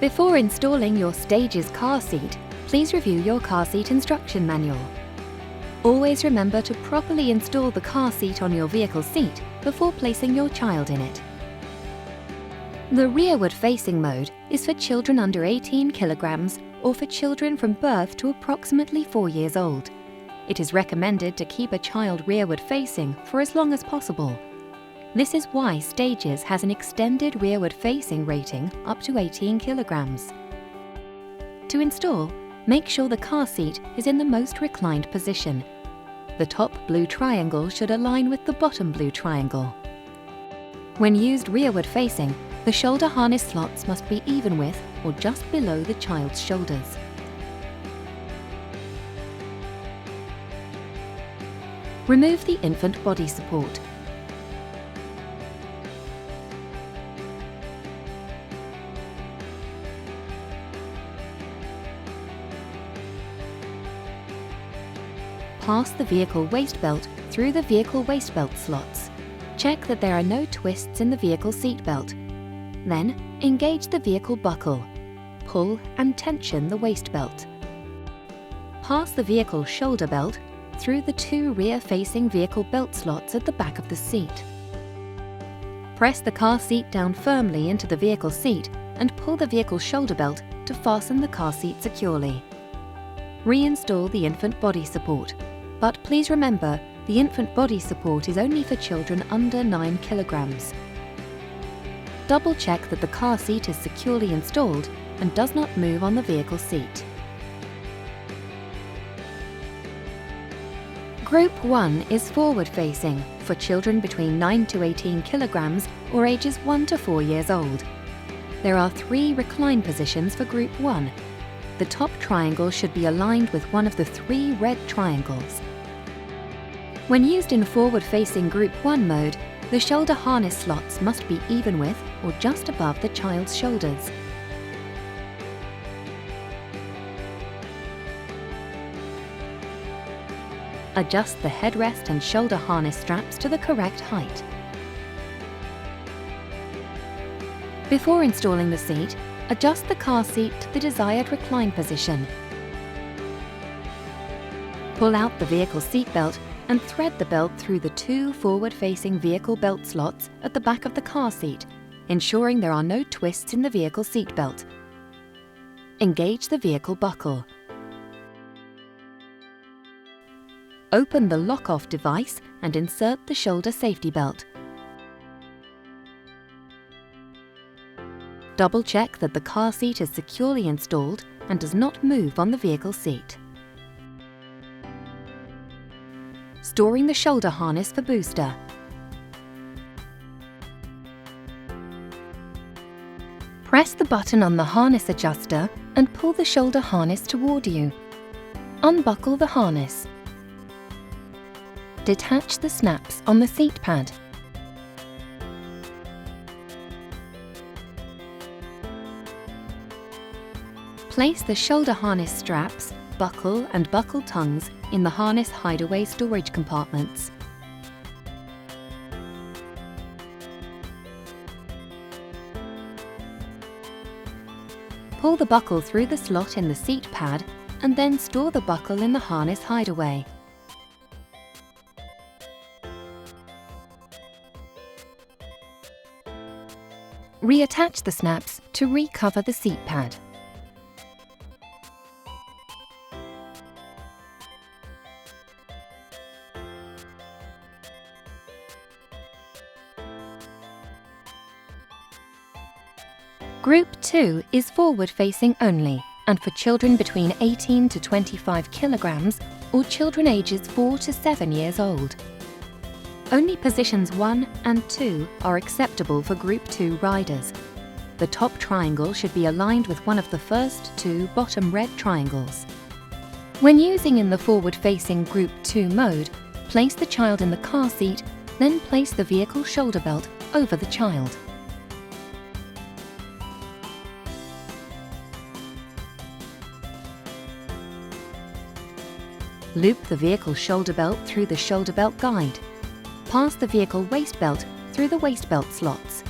Before installing your Stages car seat, please review your car seat instruction manual. Always remember to properly install the car seat on your vehicle seat before placing your child in it. The rearward-facing mode is for children under 18 kilograms or for children from birth to approximately 4 years old. It is recommended to keep a child rearward-facing for as long as possible. This is why Stages has an extended rearward-facing rating up to 18 kilograms. To install, make sure the car seat is in the most reclined position. The top blue triangle should align with the bottom blue triangle. When used rearward-facing, the shoulder harness slots must be even with or just below the child's shoulders. Remove the infant body support. Pass the vehicle waist belt through the vehicle waist belt slots. Check that there are no twists in the vehicle seat belt. Then, engage the vehicle buckle. Pull and tension the waist belt. Pass the vehicle shoulder belt through the 2 rear-facing vehicle belt slots at the back of the seat. Press the car seat down firmly into the vehicle seat and pull the vehicle shoulder belt to fasten the car seat securely. Reinstall the infant body support, but please remember the infant body support is only for children under 9 kilograms. Double check that the car seat is securely installed and does not move on the vehicle seat. Group 1 is forward-facing for children between 9 to 18 kilograms or ages 1 to 4 years old. There are 3 recline positions for Group 1. The top triangle should be aligned with one of the 3 red triangles. When used in forward-facing Group 1 mode, the shoulder harness slots must be even with or just above the child's shoulders. Adjust the headrest and shoulder harness straps to the correct height. Before installing the seat, adjust the car seat to the desired recline position. Pull out the vehicle seat belt and thread the belt through the 2 forward-facing vehicle belt slots at the back of the car seat, ensuring there are no twists in the vehicle seat belt. Engage the vehicle buckle. Open the lock-off device and insert the shoulder safety belt. Double-check that the car seat is securely installed and does not move on the vehicle seat. Storing the shoulder harness for booster. Press the button on the harness adjuster and pull the shoulder harness toward you. Unbuckle the harness. Detach the snaps on the seat pad. Place the shoulder harness straps, buckle and buckle tongues in the harness hideaway storage compartments. Pull the buckle through the slot in the seat pad and then store the buckle in the harness hideaway. Reattach the snaps to recover the seat pad. Group 2 is forward-facing only and for children between 18 to 25 kilograms or children ages 4 to 7 years old. Only positions 1 and 2 are acceptable for Group 2 riders. The top triangle should be aligned with one of the first 2 bottom red triangles. When using in the forward-facing Group 2 mode, place the child in the car seat, then place the vehicle shoulder belt over the child. Loop the vehicle shoulder belt through the shoulder belt guide. Pass the vehicle waist belt through the waist belt slots.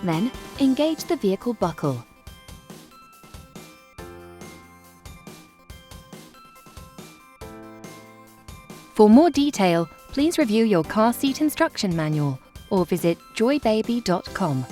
Then, engage the vehicle buckle. For more detail, please review your car seat instruction manual or visit joybaby.com.